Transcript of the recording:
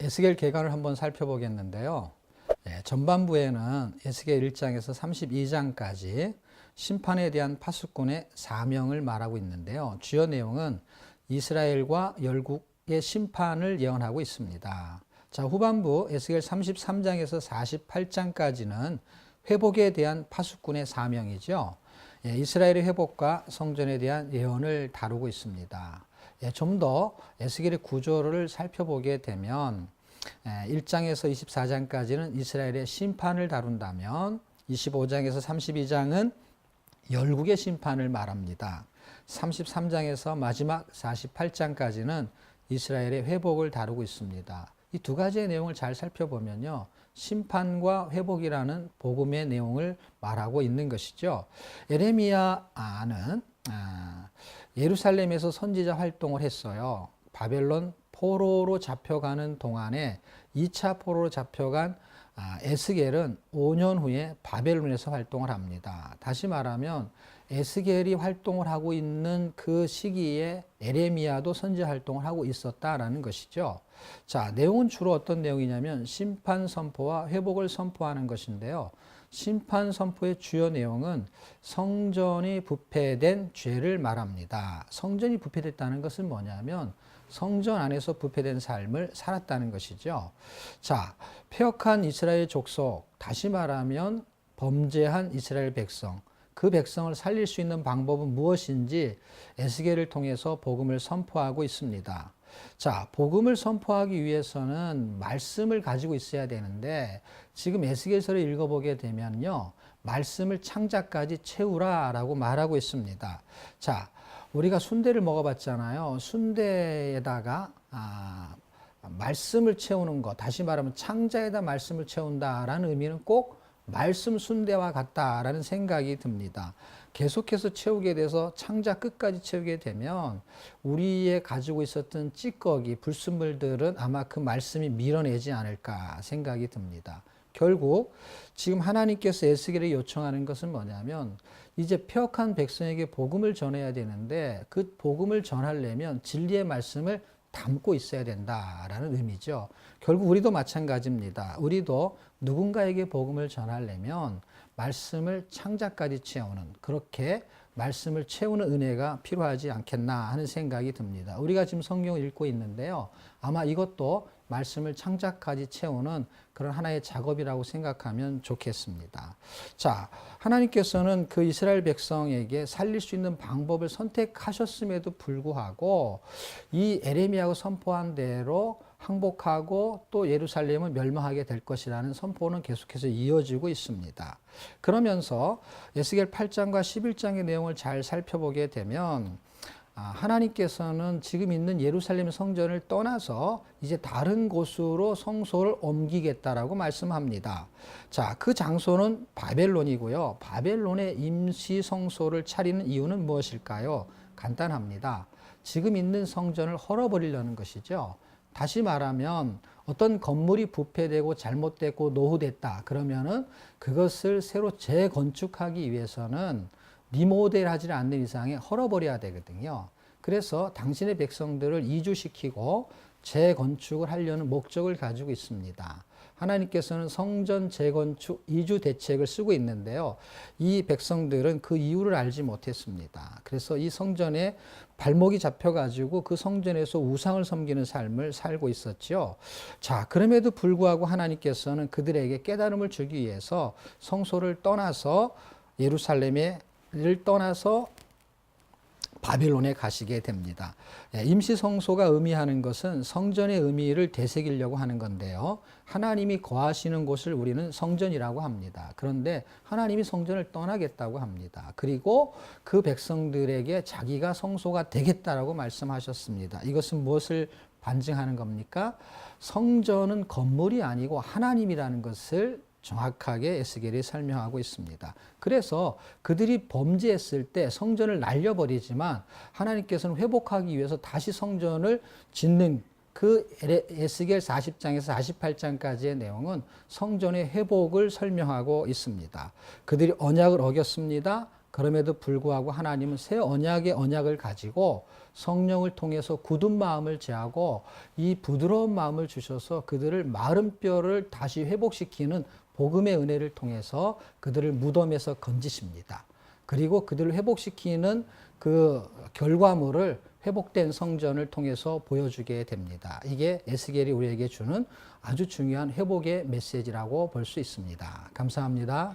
에스겔 계관을 한번 살펴보겠는데요. 전반부에는 에스겔 1장에서 32장까지 심판에 대한 파수꾼의 사명을 말하고 있는데요. 주요 내용은 이스라엘과 열국의 심판을 예언하고 있습니다. 자, 후반부 에스겔 33장에서 48장까지는 회복에 대한 파수꾼의 사명이죠. 이스라엘의 회복과 성전에 대한 예언을 다루고 있습니다. 좀 더 에스겔의 구조를 살펴보게 되면 1장에서 24장까지는 이스라엘의 심판을 다룬다면 25장에서 32장은 열국의 심판을 말합니다. 33장에서 마지막 48장까지는 이스라엘의 회복을 다루고 있습니다. 이 두 가지의 내용을 잘 살펴보면요, 심판과 회복이라는 복음의 내용을 말하고 있는 것이죠. 에레미야는 예루살렘에서 선지자 활동을 했어요. 바벨론 포로로 잡혀가는 동안에 2차 포로로 잡혀간 에스겔은 5년 후에 바벨론에서 활동을 합니다. 다시 말하면 에스겔이 활동을 하고 있는 그 시기에 에레미야도 선지자 활동을 하고 있었다라는 것이죠. 자, 내용은 주로 어떤 내용이냐면 심판 선포와 회복을 선포하는 것인데요. 심판 선포의 주요 내용은 성전이 부패된 죄를 말합니다. 성전이 부패됐다는 것은 뭐냐면 성전 안에서 부패된 삶을 살았다는 것이죠. 자, 패역한 이스라엘 족속, 다시 말하면 범죄한 이스라엘 백성, 그 백성을 살릴 수 있는 방법은 무엇인지 에스겔을 통해서 복음을 선포하고 있습니다. 자, 복음을 선포하기 위해서는 말씀을 가지고 있어야 되는데 지금 에스겔서를 읽어보게 되면요, 말씀을 창자까지 채우라라고 말하고 있습니다. 자, 우리가 순대를 먹어봤잖아요. 순대에다가 말씀을 채우는 것, 다시 말하면 창자에다 말씀을 채운다라는 의미는 꼭 말씀 순대와 같다라는 생각이 듭니다. 계속해서 채우게 돼서 창자 끝까지 채우게 되면 우리의 가지고 있었던 찌꺼기, 불순물들은 아마 그 말씀이 밀어내지 않을까 생각이 듭니다. 결국 지금 하나님께서 에스겔에 요청하는 것은 뭐냐면 이제 패역한 백성에게 복음을 전해야 되는데 그 복음을 전하려면 진리의 말씀을 담고 있어야 된다라는 의미죠. 결국 우리도 마찬가지입니다. 우리도 누군가에게 복음을 전하려면 말씀을 창자까지 채우는, 그렇게 말씀을 채우는 은혜가 필요하지 않겠나 하는 생각이 듭니다. 우리가 지금 성경을 읽고 있는데요, 아마 이것도 말씀을 창자까지 채우는 그런 하나의 작업이라고 생각하면 좋겠습니다. 자, 하나님께서는 그 이스라엘 백성에게 살릴 수 있는 방법을 선택하셨음에도 불구하고 이 에레미야가 선포한 대로 항복하고 또 예루살렘은 멸망하게 될 것이라는 선포는 계속해서 이어지고 있습니다. 그러면서 에스겔 8장과 11장의 내용을 잘 살펴보게 되면 하나님께서는 지금 있는 예루살렘 성전을 떠나서 이제 다른 곳으로 성소를 옮기겠다라고 말씀합니다. 자, 그 장소는 바벨론이고요. 바벨론의 임시 성소를 차리는 이유는 무엇일까요? 간단합니다. 지금 있는 성전을 헐어버리려는 것이죠. 다시 말하면 어떤 건물이 부패되고 잘못되고 노후됐다 그러면은 그것을 새로 재건축하기 위해서는 리모델하지 않는 이상에 헐어버려야 되거든요. 그래서 당신의 백성들을 이주시키고 재건축을 하려는 목적을 가지고 있습니다. 하나님께서는 성전 재건축 이주 대책을 쓰고 있는데요. 이 백성들은 그 이유를 알지 못했습니다. 그래서 이 성전에 발목이 잡혀가지고 그 성전에서 우상을 섬기는 삶을 살고 있었죠. 자, 그럼에도 불구하고 하나님께서는 그들에게 깨달음을 주기 위해서 성소를 떠나서 예루살렘을 떠나서 바벨론에 가시게 됩니다. 임시 성소가 의미하는 것은 성전의 의미를 되새기려고 하는 건데요. 하나님이 거하시는 곳을 우리는 성전이라고 합니다. 그런데 하나님이 성전을 떠나겠다고 합니다. 그리고 그 백성들에게 자기가 성소가 되겠다라고 말씀하셨습니다. 이것은 무엇을 반증하는 겁니까? 성전은 건물이 아니고 하나님이라는 것을 정확하게 에스겔이 설명하고 있습니다. 그래서 그들이 범죄했을 때 성전을 날려버리지만 하나님께서는 회복하기 위해서 다시 성전을 짓는 그 에스겔 40장에서 48장까지의 내용은 성전의 회복을 설명하고 있습니다. 그들이 언약을 어겼습니다. 그럼에도 불구하고 하나님은 새 언약의 언약을 가지고 성령을 통해서 굳은 마음을 제하고 이 부드러운 마음을 주셔서 그들을 마른 뼈를 다시 회복시키는 복음의 은혜를 통해서 그들을 무덤에서 건지십니다. 그리고 그들을 회복시키는 그 결과물을 회복된 성전을 통해서 보여주게 됩니다. 이게 에스겔이 우리에게 주는 아주 중요한 회복의 메시지라고 볼 수 있습니다. 감사합니다.